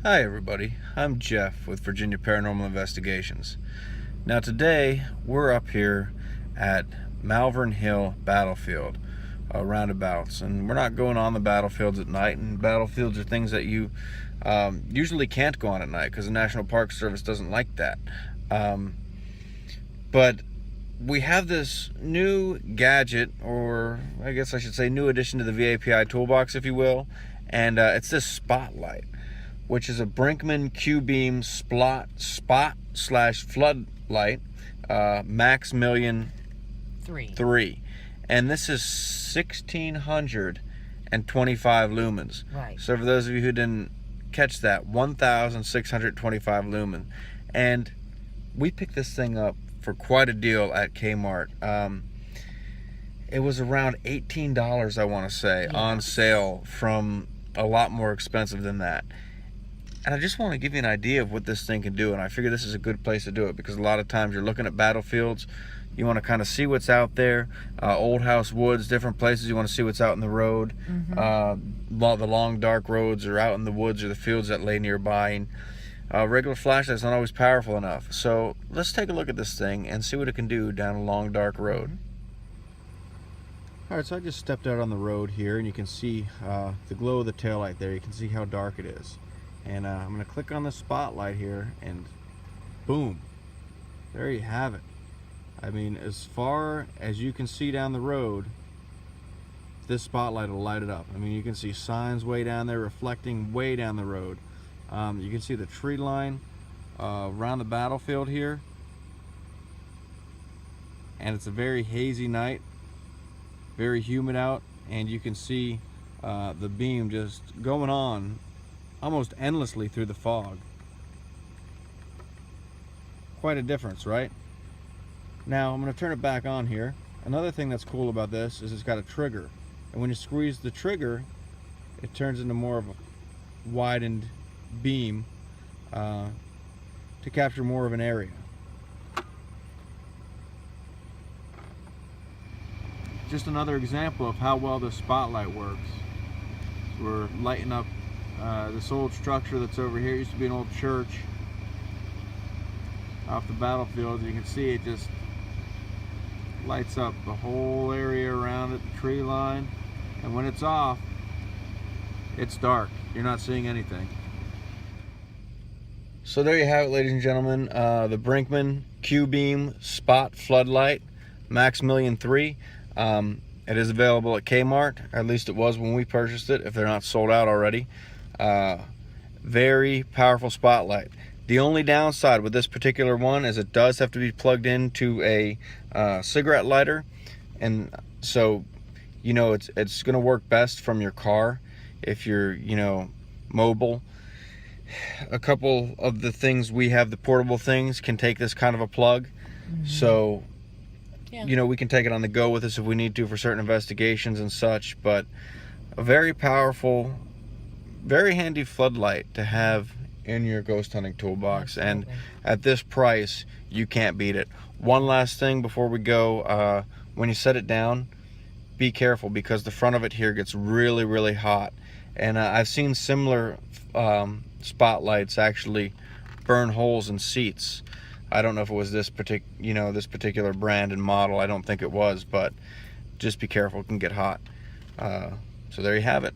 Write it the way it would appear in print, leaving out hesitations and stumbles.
Hi everybody, I'm Jeff with Virginia Paranormal Investigations. Now today we're up here at Malvern Hill battlefield roundabouts, and we're not going on the battlefields at night, and battlefields are things that you usually can't go on at night because the National Park Service doesn't like that. But we have this new gadget, or I guess I should say new addition to the VAPI toolbox, if you will, and it's this spotlight, which is a Brinkmann Q Beam spot/floodlight, Maximilian 3. And this is 1,625 lumens. Right. So for those of you who didn't catch that, 1,625 lumens. And we picked this thing up for quite a deal at Kmart. It was around $18, I want to say, on sale from a lot more expensive than that. And I just want to give you an idea of what this thing can do, and I figure this is a good place to do it because a lot of times you're looking at battlefields, you want to kind of see what's out there, old house woods, different places, you want to see what's out in the road, the long dark roads or out in the woods or the fields that lay nearby, and regular flashlight's not always powerful enough. So let's take a look at this thing and see what it can do down a long dark road. Alright, so I just stepped out on the road here, and you can see the glow of the taillight there. You can see how dark it is. And I'm going to click on the spotlight here, and boom, there you have it. I mean, as far as you can see down the road, this spotlight will light it up. I mean, you can see signs way down there reflecting way down the road. You can see the tree line around the battlefield here, and it's a very hazy night, very humid out, and you can see the beam just going on almost endlessly through the fog. Quite a difference, right? Now I'm going to turn it back on here. Another thing that's cool about this is it's got a trigger, and when you squeeze the trigger, it turns into more of a widened beam to capture more of an area. Just another example of how well this spotlight works. We're lighting up this old structure that's over here. It used to be an old church off the battlefield. You can see it just lights up the whole area around it, the tree line, and when it's off, it's dark. You're not seeing anything. So there you have it, ladies and gentlemen, the Brinkmann Q Beam Spot Floodlight Maximilian 3. It is available at Kmart, at least it was when we purchased it, if they're not sold out already. Very powerful spotlight. The only downside with this particular one is it does have to be plugged into a cigarette lighter, and so you know it's going to work best from your car if you're mobile. A couple of the things we have, the portable things, can take this kind of a plug, so we can take it on the go with us if we need to for certain investigations and such. But a very powerful, very handy floodlight to have in your ghost hunting toolbox. Absolutely. And at this price, you can't beat it. One last thing before we go, when you set it down, be careful because the front of it here gets really, really hot. And I've seen similar spotlights actually burn holes in seats. I don't know if it was this particular brand and model. I don't think it was, but just be careful, it can get hot. So there you have it.